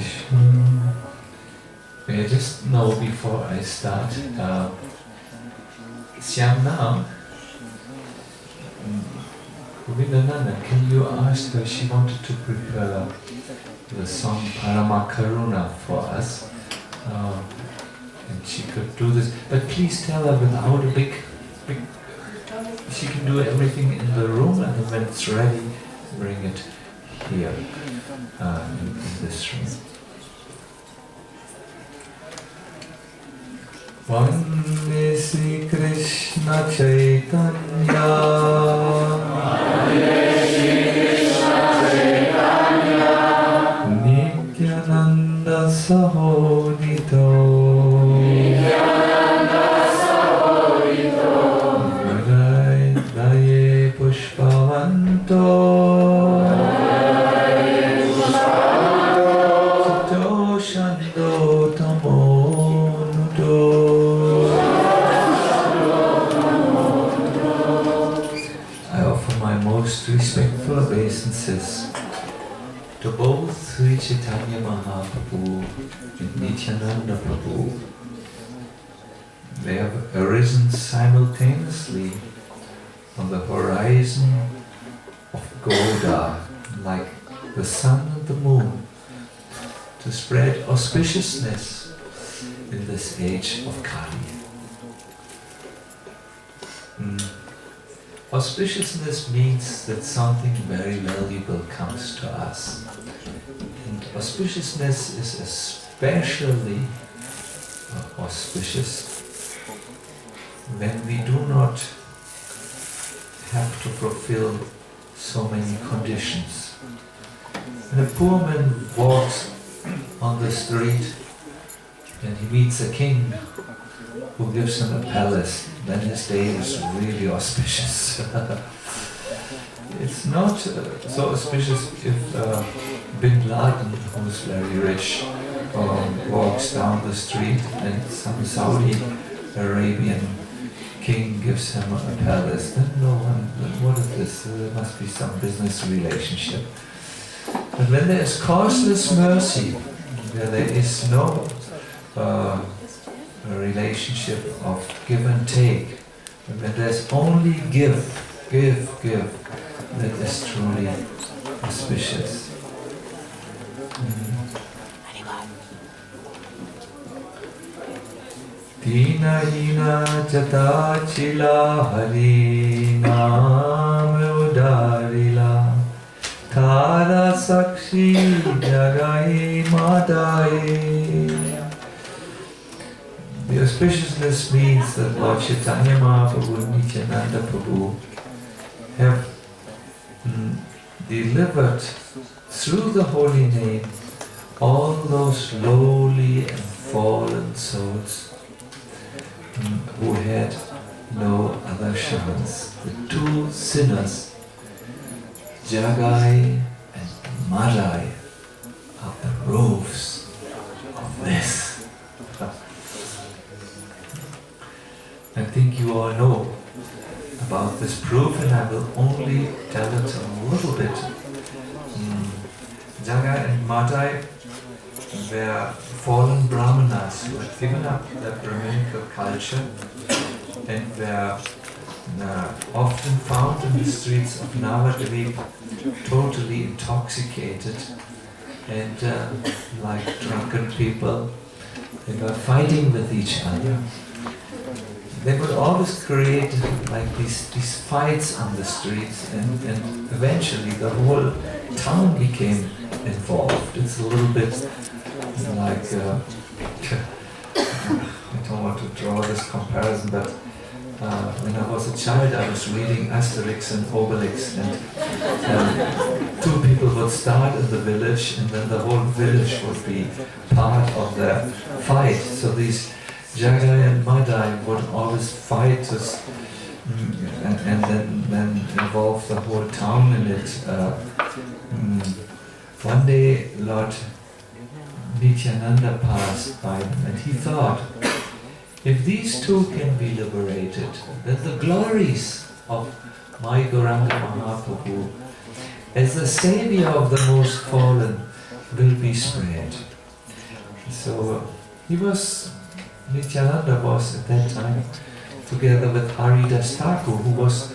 Krishna. May I just know before I start, Syamna, Govindananda, can you ask her, she wanted to prepare the song Paramakaruna for us, and she could do this, but please tell her without a big, she can do everything in the room, and then when it's ready, bring it here, in this room. Vande Sri Krishna Chaitanya, Nityananda Sahodito, Vadaye Pushpavanto, Sato Shando Tamo Nudo. Most respectful obeisances to both Sri Chaitanya Mahaprabhu and Nityananda Prabhu. They have arisen simultaneously on the horizon of Gauda, like the sun and the moon, to spread auspiciousness in this age of Kali. Auspiciousness means that something very valuable comes to us. And auspiciousness is especially auspicious when we do not have to fulfill so many conditions. When a poor man walks on the street and he meets a king who gives him a palace, then his day is really auspicious. It's not so auspicious if Bin Laden, who is very rich, walks down the street and some Saudi Arabian king gives him a palace. Then no one, what is this? There must be some business relationship. But when there is causeless mercy, where there is no a relationship of give and take, and when there's only give, that is truly auspicious. Dina hina jata chila hari naam udarila thara sakshi jagai madai. The auspiciousness means that Lord Chaitanya Mahaprabhu and Nityananda Prabhu have delivered through the holy name all those lowly and fallen souls who had no other chance. The two sinners, Jagai and Madai, are the proofs of this. I think you all know about this proof, and I will only tell it a little bit. Jagai and Madai were fallen brahmanas who had given up their Brahminical culture and were often found in the streets of Navadvip totally intoxicated and like drunken people. They were fighting with each other. They would always create like these fights on the streets, and eventually the whole town became involved. It's a little bit like, I don't want to draw this comparison, but when I was a child I was reading Asterix and Obelix, and two people would start in the village and then the whole village would be part of the fight. So these Jagai and Madai would always fight and then involve the whole town in it. One day Lord Nityananda passed by them and he thought, if these two can be liberated, then the glories of my Gauranga Mahaprabhu as the savior of the most fallen will be spread. So Nityananda was at that time together with Haridas Thakur, who was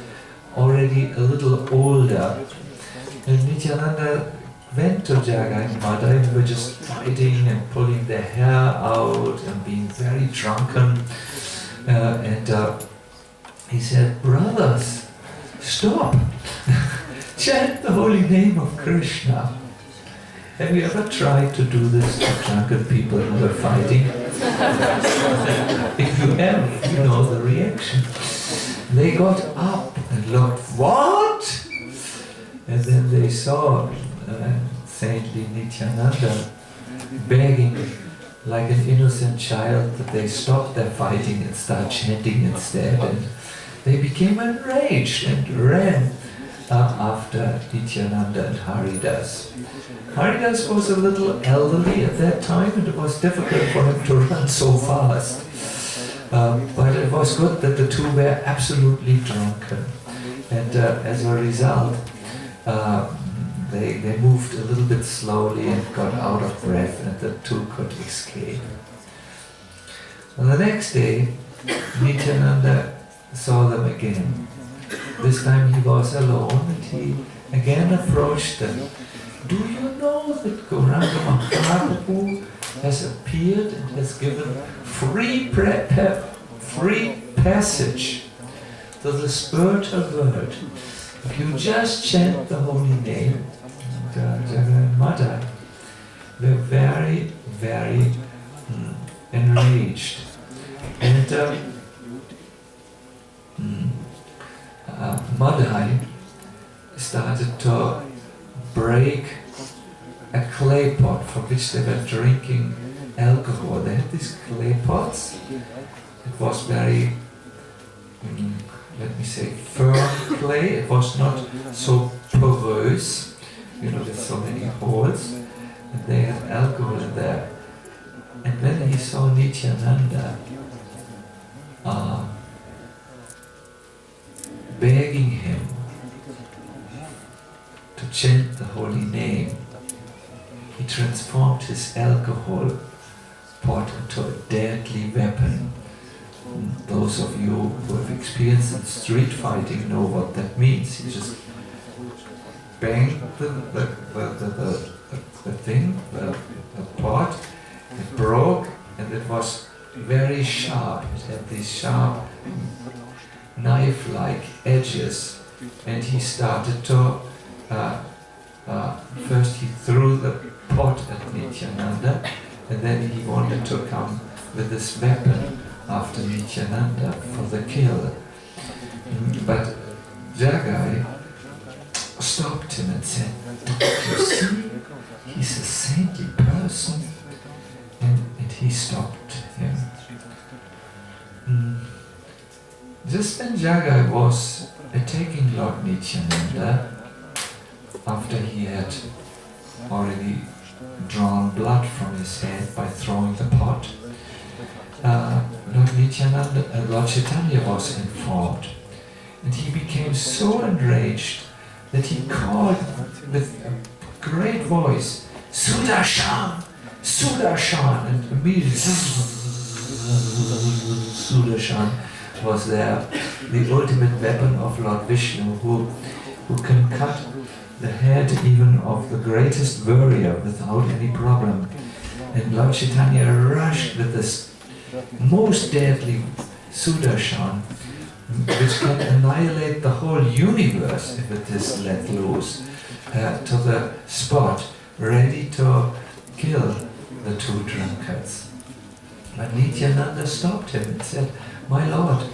already a little older. And Nityananda went to Jagai and Madai, who were just fighting and pulling their hair out and being very drunken. He said, brothers, stop! Chant the holy name of Krishna. Have you ever tried to do this to drunken people who were fighting? If you have, you know the reaction. They got up and looked, what? And then they saw saintly Nityananda begging like an innocent child that they stop their fighting and start chanting instead. And they became enraged and ran after Nityananda and Haridas. Haridas was a little elderly at that time, and it was difficult for him to run so fast. But it was good that the two were absolutely drunken. And as a result, they moved a little bit slowly and got out of breath, and the two could escape. On the next day, Nityananda saw them again. This time he was alone, and he again approached them. Do you know that Gauranga Mahaprabhu has appeared and has given free passage to the spiritual world? If you just chant the holy name, Jagai and Madai were very, very enraged. And Madai started to break a clay pot from which they were drinking alcohol. They had these clay pots. It was very, let me say, firm clay. It was not so porous, with so many holes. And they had alcohol in there. And when he saw Nityananda begging him to chant the holy name, he transformed his alcohol pot into a deadly weapon. Those of you who have experienced street fighting know what that means. He just banged the pot, it broke, and it was very sharp. It had these sharp knife-like edges, and he started to first he threw the pot at Nityananda, and then he wanted to come with this weapon after Nityananda for the kill. But Jagai stopped him and said, you see, he's a saintly person, and he stopped him. Just when Jagai was attacking Lord Nityananda, after he had already drawn blood from his head by throwing the pot, Lord Chaitanya was informed, and he became so enraged that he called with a great voice, Sudarshan! Sudarshan! And immediately Sudarshan was there, the ultimate weapon of Lord Vishnu, who can cut the head even of the greatest warrior without any problem. And Lord Chaitanya rushed with this most deadly Sudarshan, which can annihilate the whole universe if it is let loose, to the spot, ready to kill the two drunkards. But Nityananda stopped him and said, my lord,